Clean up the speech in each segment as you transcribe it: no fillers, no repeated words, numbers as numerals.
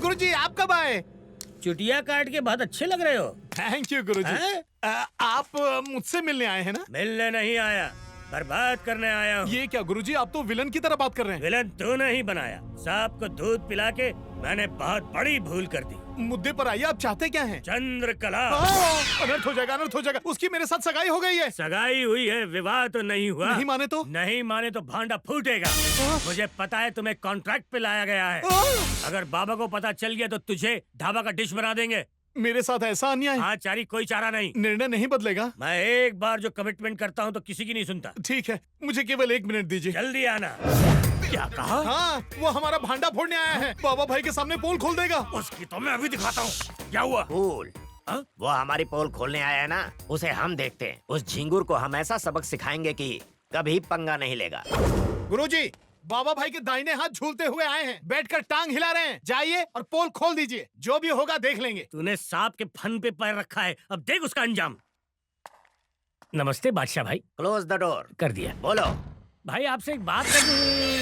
गुरुजी आप कब आए? चुटिया काट के बहुत अच्छे लग रहे हो। थैंक यू गुरुजी। हैं? आप मुझसे मिलने आए हैं ना? मिलने नहीं आया, बर्बाद करने आया हूँ। ये क्या गुरुजी, आप तो विलन की तरह बात कर रहे हैं। विलन तू नहीं बनाया, सांप को दूध पिला के मैंने बहुत बड़ी भूल कर दी। मुद्दे पर आइए, आप चाहते क्या हैं? चंद्रकला। अनर्थ हो जाएगा, अनर्थ हो जाएगा। उसकी मेरे साथ सगाई हो गई है। सगाई हुई है, विवाह तो नहीं हुआ। नहीं माने तो? नहीं माने तो भांडा फूटेगा। मुझे पता है तुम्हें कॉन्ट्रैक्ट पे लाया गया है। अगर बाबा को पता चल गया तो तुझे ढाबा का डिश बना देंगे। मेरे साथ ऐसा अन्याय? हाँ चारी, कोई चारा नहीं। निर्णय नहीं बदलेगा? मैं एक बार जो कमिटमेंट करता हूँ तो किसी की नहीं सुनता। ठीक है, मुझे केवल 1 मिनट दीजिए। जल्दी आना। क्या कहा? हाँ, वो हमारा भांडा फोड़ने आया है। बाबा भाई के सामने पोल खोल देगा। उसकी तो मैं अभी दिखाता हूँ। क्या हुआ? पोल? हाँ? वो हमारी पोल खोलने आया है ना, उसे हम देखते हैं। उस झिंगुर को हम ऐसा सबक सिखाएंगे कि कभी पंगा नहीं लेगा। गुरुजी, बाबा भाई के दाहिने हाथ झूलते हुए आए हैं, बैठकर टांग हिला रहे हैं। जाइए और पोल खोल दीजिए, जो भी होगा देख लेंगे। तूने सांप के फन पे पैर रखा है, अब देख उसका अंजाम। नमस्ते बादशाह भाई। Close the door. कर दिया। बोलो। भाई आपसे एक बात करनी।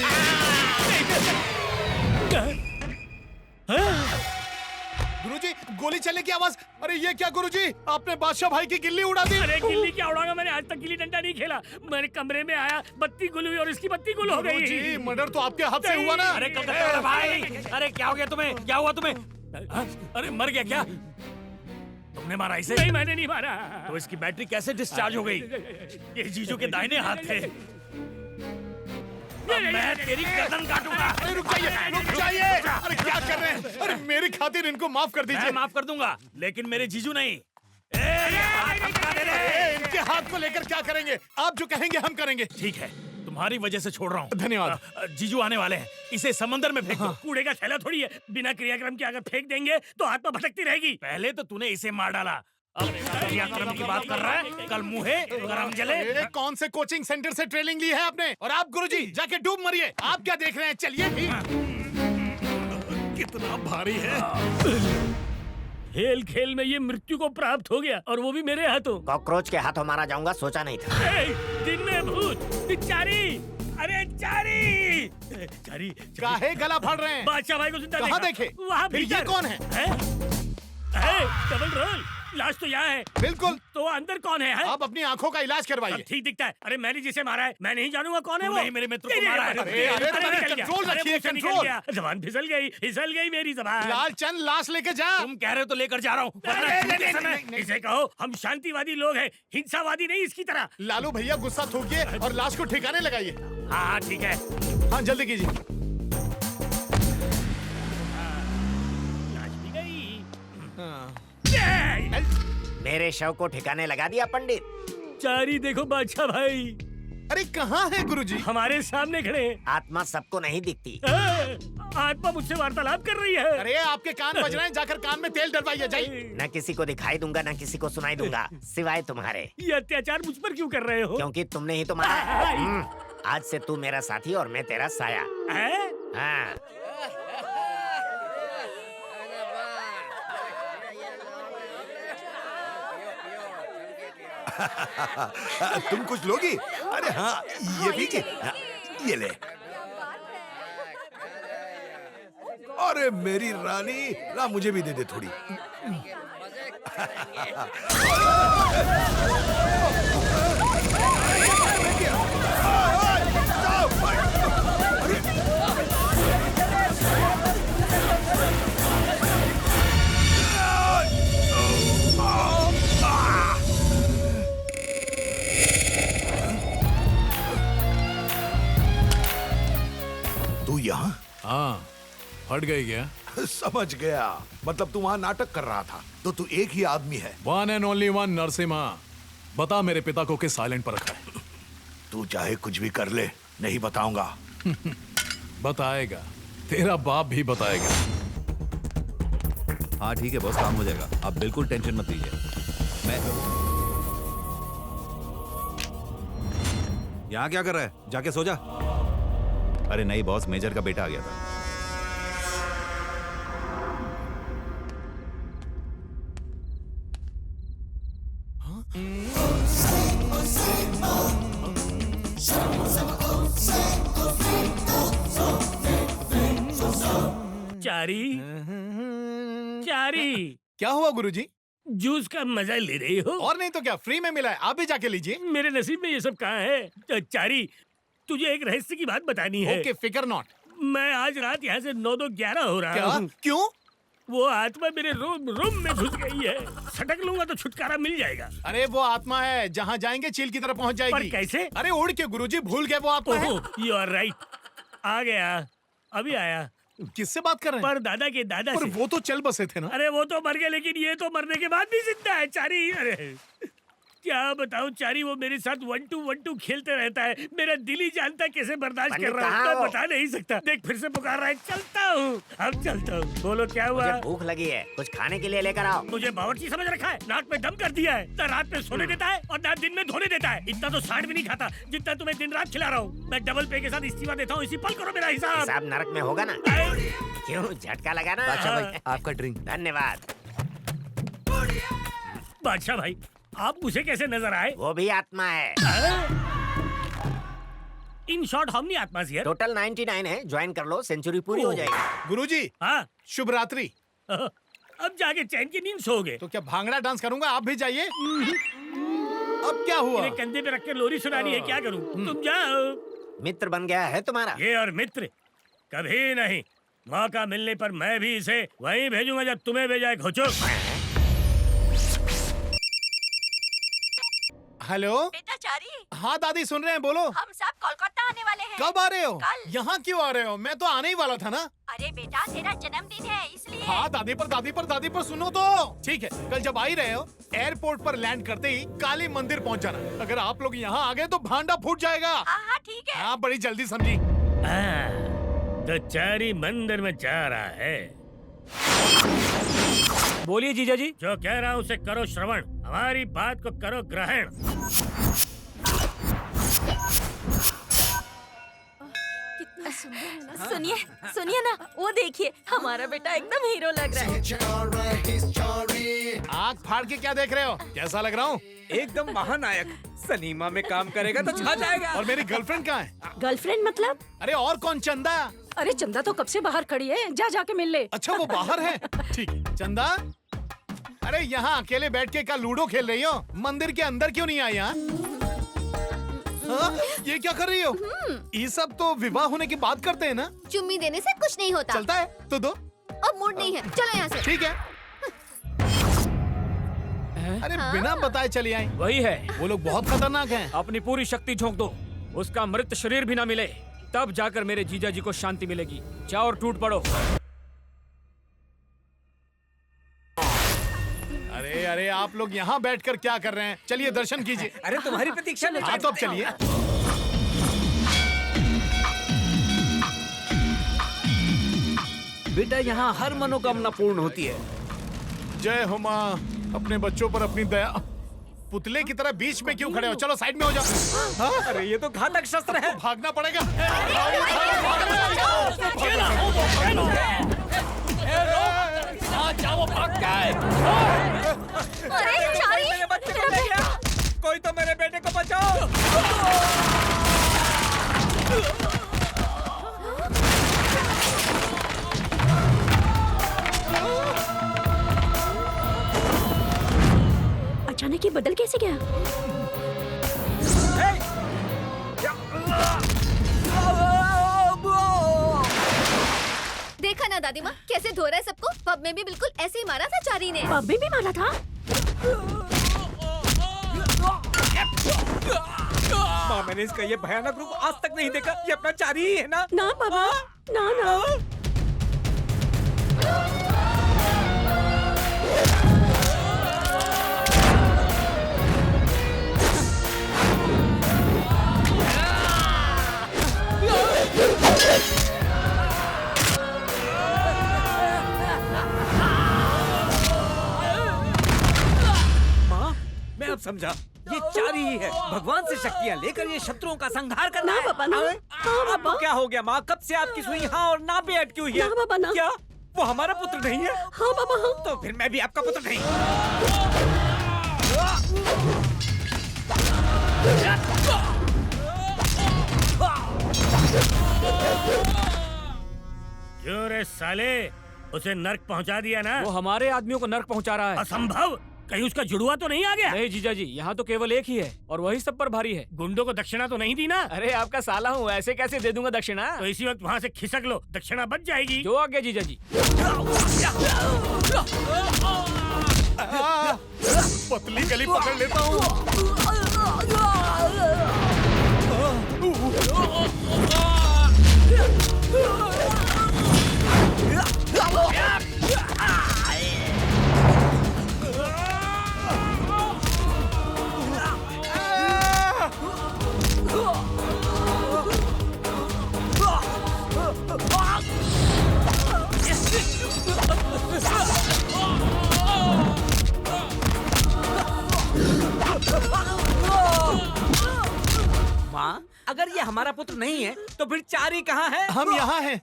गुरुजी, गोली चलने की आवाज। अरे ये क्या गुरुजी, आपने बादशाह भाई की गिल्ली उड़ा दी। अरे गिल्ली क्या उड़ाऊंगा, मैंने आज तक गिल्ली डंडा नहीं खेला। मेरे कमरे में आया, बत्ती गुल हुई और इसकी बत्ती गुल हो गई। गुरुजी, मर्डर तो आपके हाथ से हुआ ना। अरे कलकत्ता भाई, अरे क्या हो गया तुम्हें? क्या हुआ तुम्हें? अरे मर गया क्या? तुमने मारा इसे? नहीं मैंने नहीं मारा। तो इसकी बैटरी कैसे डिस्चार्ज हो गई? ये जीजू के दाहिने हाथ थे। अब मैं तेरी गर्दन काटूंगा। अरे रुक जाइए, रुक जाइए। अरे क्या कर रहे हैं? अरे मेरी खातिर इनको माफ कर दीजिए। मैं माफ कर दूंगा, लेकिन मेरे जीजू नहीं। धक्का दे रहे। इनके हाथ को लेकर क्या करेंगे? आप जो कहेंगे हम करेंगे। ठीक है, तुम्हारी वजह से छोड़ रहा हूँ। धन्यवाद। जीजू आने वाले हैं, इसे समंदर में फेंक दो। कूड़े का थैला थोड़ी है, बिना क्रियाक्रम के अगर फेंक देंगे तो आत्मा भटकती रहेगी। पहले तो तूने इसे मार डाला, अब क्रियाक्रम की बात कर रहा है। कल मुँहे गरम जले। कौन से कोचिंग सेंटर से ट्रेनिंग ली है आपने? और आप गुरुजी जाके डूब मरिए। आप क्या देख रहे हैं? चलिए भी। कितना भारी है। खेल खेल में ये मृत्यु को प्राप्त हो गया, और वो भी मेरे हाथों। कॉकरोच के हाथों मारा जाऊंगा सोचा नहीं था। दिन में भूत, चारी। अरे चारी, चारी काहे गला फाड़ रहे हैं? बादशाह भाई को जिंदा कहाँ देखा? देखे? वहाँ फिर ये भीतर। कौन है? डबल रोल, लाश तो यहाँ है। बिल्कुल। तो अंदर कौन है? आप अपनी आंखों का इलाज अब करवाइए। ठीक दिखता है। अरे मैंने जिसे मारा है, मैं नहीं जानूंगा कौन है वो। नहीं, मेरे मित्र को मारा है। कंट्रोल रखिए, कंट्रोल। जबान फिसल गई मेरी जबान। लालचंद, लाश लेके जा। तुम कह रहे हो तो लेकर जा रहा हूँ। इसे कहो हम शांतिवादी लोग हैं, हिंसावादी नहीं इसकी तरह। लालू भैया गुस्सा थूकिए और लाश को ठिकाने लगाइए। हाँ ठीक है। हाँ जल्दी कीजिए। लाश भी गई। हाँ। मेरे शव को ठिकाने लगा दिया पंडित। चारी देखो बादशाह भाई, अरे कहाँ है गुरुजी? हमारे सामने खड़े हैं। आत्मा सबको नहीं दिखती। आत्मा मुझसे वार्तालाप कर रही है। अरे आपके कान बज रहे हैं, जाकर कान में तेल डलवाइए। जाइए। न किसी को दिखाई दूंगा, न किसी को सुनाई दूंगा, सिवाय तुम्हारे। ये अत्याचार मुझ पर क्यों कर रहे हो? क्योंकि तुमने ही तो मारा है। आज से तू मेरा साथी और मैं तेरा साया। हाँ। तुम कुछ लोगी? अरे हाँ, ये पीजिए। ये ले। अरे मेरी रानी, ला मुझे भी दे दे थोड़ी। तू यहाँ? हाँ, फट गई क्या? समझ गया, मतलब तू वहाँ नाटक कर रहा था। तो तू एक ही आदमी है। One and only one Narasimha. बता मेरे पिता को किस साइलेंट पर रखा है? तू चाहे कुछ भी कर ले, नहीं बताऊंगा। बताएगा, तेरा बाप भी बताएगा। हाँ ठीक है बॉस, काम हो जाएगा, आप बिल्कुल टेंशन मत लीजिए। मैं यहाँ क्या कर रहा है? जाके सो जा। अरे नहीं बॉस, मेजर का बेटा आ गया था। चारी चारी क्या हुआ गुरुजी? जूस का मजा ले रही हो? और नहीं तो क्या, फ्री में मिला है, आप भी जाके लीजिए। मेरे नसीब में ये सब कहाँ है? चारी, तुझे एक रहस्य की बात बतानी है। ओके, फिकर नॉट। मैं आज रात यहाँ से 9-11 हो रहा क्या? हूँ। क्यों? वो आत्मा मेरे रूम में घुस गई है। सटक लूंगा तो छुटकारा मिल जाएगा। अरे वो आत्मा है, जहाँ जाएंगे चील की तरफ पहुँच जाएगी। पर कैसे? अरे उड़ के गुरुजी, भूल गए वो आत्मा है। You are right. आ गया, अभी आया। किससे बात कर रहे हैं? पर दादा के दादा पर से। वो तो चल बसे थे ना। अरे वो तो मर गए, लेकिन ये तो मरने के बाद भी जिंदा है चारी। अरे क्या बताऊं चारी, वो मेरे साथ 1-2 खेलते रहता है। मेरा दिल ही जानता है कैसे बर्दाश्त कर रहा हूँ, मैं बता नहीं सकता। देख फिर से पुकार रहा है। चलता हूँ, अब चलता हूँ। बोलो क्या हुआ? मुझे भूख लगी है, कुछ खाने के लिए लेकर आओ। मुझे बावर्ची समझ रखा है? नाक में दम कर दिया है। ना रात में सोने देता है और ना दिन में धोने देता है। इतना तो सांड भी नहीं खाता जितना तुम्हें दिन रात खिला रहा हूँ। मैं डबल पे के साथ इस्तीफा देता हूँ, इसी पल करो मेरा हिसाब। हिसाब नरक में होगा ना? क्यों, झटका लगा ना? बादशाह भाई, आपका ड्रिंक। धन्यवाद। बादशाह भाई, आप मुझे कैसे नजर आए? वो भी आत्मा है। इन शॉर्ट हमनी आत्मा हियर। टोटल 99 है, ज्वाइन कर लो, सेंचुरी पूरी हो जाएगी। गुरुजी, हाँ, शुभ रात्रि। अब जाके चैन की नींद सोओगे। तो क्या भांगड़ा डांस करूंगा? आप भी जाइए। अब क्या हुआ? मेरे कंधे पे रख के लोरी सुनानी है, क्या करूं? तुम जाओ। मित्र बन गया है तुम्हारा? ये और मित्र कभी नहीं। मौका मिलने पर मैं भी इसे वहीं भेजूंगा जब तुम्हें भेजा है, घोचो। हेलो बेटा चारी, हाँ दादी सुन रहे हैं, बोलो। हम सब कोलकाता आने वाले हैं। कब आ रहे हो? कल। यहाँ क्यों आ रहे हो? मैं तो आने ही वाला था ना। अरे बेटा तेरा जन्मदिन है इसलिए। हाँ दादी पर सुनो तो। ठीक है, कल जब आ ही रहे हो, एयरपोर्ट पर लैंड करते ही काली मंदिर पहुँच जाना। अगर आप लोग यहाँ आ गए तो भांडा फूट जाएगा। हाँ ठीक है। हाँ, बड़ी जल्दी समझी। तो चारी मंदिर में जा रहा है। बोलिए जीजा जी। जो कह रहा हूँ उसे करो श्रवण, हमारी बात को करो ग्रहण। कितना सुंदर है ना। सुनिए सुनिए ना, वो देखिए हमारा बेटा एकदम हीरो लग रहा है। आँख फाड़ के क्या देख रहे हो? कैसा लग रहा हूँ? एकदम महानायक। सनीमा में काम करेगा तो छा जाएगा। और मेरी गर्लफ्रेंड कहाँ है? गर्लफ्रेंड मतलब? अरे और कौन? चंदा। अरे चंदा तो कब से बाहर खड़ी है, जा जाके मिल ले। अच्छा वो बाहर है। ठीक है चंदा, अरे यहाँ अकेले बैठ के क्या लूडो खेल रही हो? मंदिर के अंदर क्यों नहीं आई? यहाँ ये क्या कर रही हो? ये सब तो विवाह होने की बात करते हैं ना? चुम्मी देने से कुछ नहीं होता। चलता है तो दो। अब मूड नहीं है, चलो यहाँ से। ठीक है। अरे बिना बताए चली आई। वही है, वो लोग बहुत खतरनाक हैं। अपनी पूरी शक्ति झोंक दो, उसका मृत शरीर भी ना मिले, तब जाकर मेरे जीजा जी को शांति मिलेगी। जाओ और टूट पड़ो। अरे अरे आप लोग यहाँ बैठकर क्या कर रहे हैं? चलिए दर्शन कीजिए। अरे तुम्हारी प्रतीक्षा में। हाँ तो अब चलिए। बेटा यहाँ हर मनोकामना पूर्ण होती है। जय हो माँ, अपने बच्चों पर अपनी दया। पुतले की तरह बीच में क्यों खड़े हो? चलो साइड में हो जाओ। हाँ? अरे ये तो घातक शस्त्र है। भागना पड़ेगा। अरे चारी, मेरे बच्चे को ले गया। कोई तो मेरे बेटे को बचाओ। अचानक ये बदल कैसे गया? देखा ना दादी माँ कैसे धो रहा है सबको। पब में भी बिल्कुल ऐसे ही मारा था चारी ने। पब में भी मारा था? माँ, मैंने इसका ये भयानक रूप आज तक नहीं देखा। ये अपना चारी ही है ना? ना बाबा, ना ना। माँ, मैं अब समझा, ये चारी ही है। भगवान से शक्तियाँ लेकर ये शत्रुओं का संहार करना ना है। बाबा, ना। अरे, हाँ बाबा। आपको क्या हो गया माँ? कब से आपकी सुई हाँ और ना पे अटकी हुई है? ना बाबा, ना। क्या वो हमारा पुत्र नहीं है? हाँ बाबा हाँ। तो फिर मैं भी आपका पुत्र नहीं। क्यों रे साले, उसे नर्क पहुंचा दिया ना? वो हमारे आदमियों को नर्क पहुंचा रहा है। असंभव, कहीं उसका जुड़वा तो नहीं आ गया? नहीं जीजा जी, यहाँ तो केवल एक ही है और वही सब पर भारी है। गुंडों को दक्षिणा तो नहीं दी ना? अरे आपका साला हूँ, ऐसे कैसे दे दूंगा दक्षिणा? तो इसी वक्त वहाँ से खिसक लो, दक्षिणा बच जाएगी। जो आ गया जीजा जी। पतली गली पकड़ लेता हूँ। माँ, अगर ये हमारा पुत्र नहीं है तो फिर चारी कहाँ है? हम यहाँ हैं।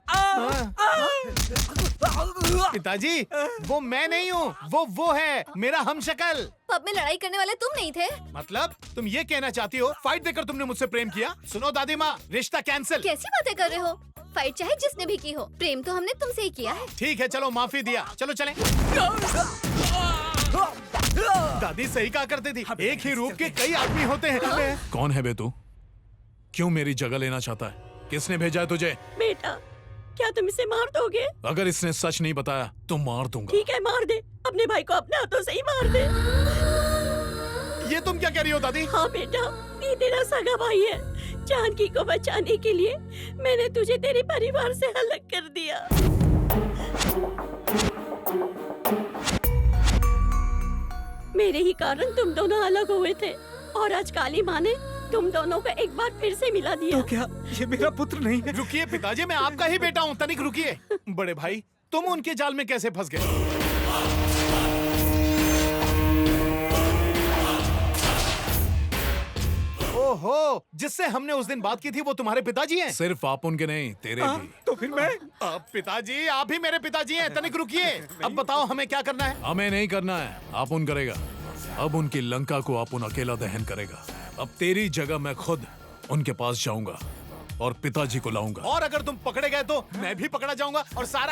पिताजी, वो मैं नहीं हूँ, वो है मेरा हमशक्ल। पब में लड़ाई करने वाले तुम नहीं थे? मतलब तुम ये कहना चाहती हो फाइट देकर तुमने मुझसे प्रेम किया? सुनो दादी माँ, रिश्ता कैंसिल। कैसी बातें कर रहे हो? फाइट चाहे जिसने भी की हो, प्रेम तो हमने तुमसे ही किया है। ठीक है, चलो माफी दिया, चलो चलें। दादी सही कहा करती थी, एक ही रूप के कई आदमी होते हैं। कौन है बे तू? क्यों मेरी जगह लेना चाहता है? किसने भेजा है तुझे? बेटा, क्या तुम इसे मार दोगे? अगर इसने सच नहीं बताया तो मार दूंगा। ठीक है, मार दे। अपने भाई को अपने हाथों से ही मार दे। ये तुम क्या कह रही हो दादी? हाँ बेटा, ये तेरा सगा भाई है। जानकी को बचाने के लिए मैंने तुझे तेरे परिवार से अलग कर दिया। मेरे ही कारण तुम दोनों अलग हुए थे और आज काली माँ ने तुम दोनों को एक बार फिर से मिला दिया। तो क्या ये मेरा पुत्र नहीं है? रुकिए पिताजी, मैं आपका ही बेटा हूँ, तनिक रुकिए। बड़े भाई, तुम उनके जाल में कैसे फंस गए? ओहो, जिससे हमने उस दिन बात की थी वो तुम्हारे पिताजी हैं? सिर्फ आप उनके नहीं, तेरे भी। तो फिर मैं? अब पिताजी, आप ही मेरे पिताजी हैं, तनिक रुकिए। अब बताओ हमें क्या करना है? हमें नहीं करना है, आपुन करेगा। अब उनकी लंका को आपुन अकेला दहन करेगा। अब तेरी जगह मैं खुद उनके पास जाऊंगा और पिताजी को लाऊंगा। और अगर तुम पकड़े गए तो मैं भी पकड़ा जाऊंगा और सारा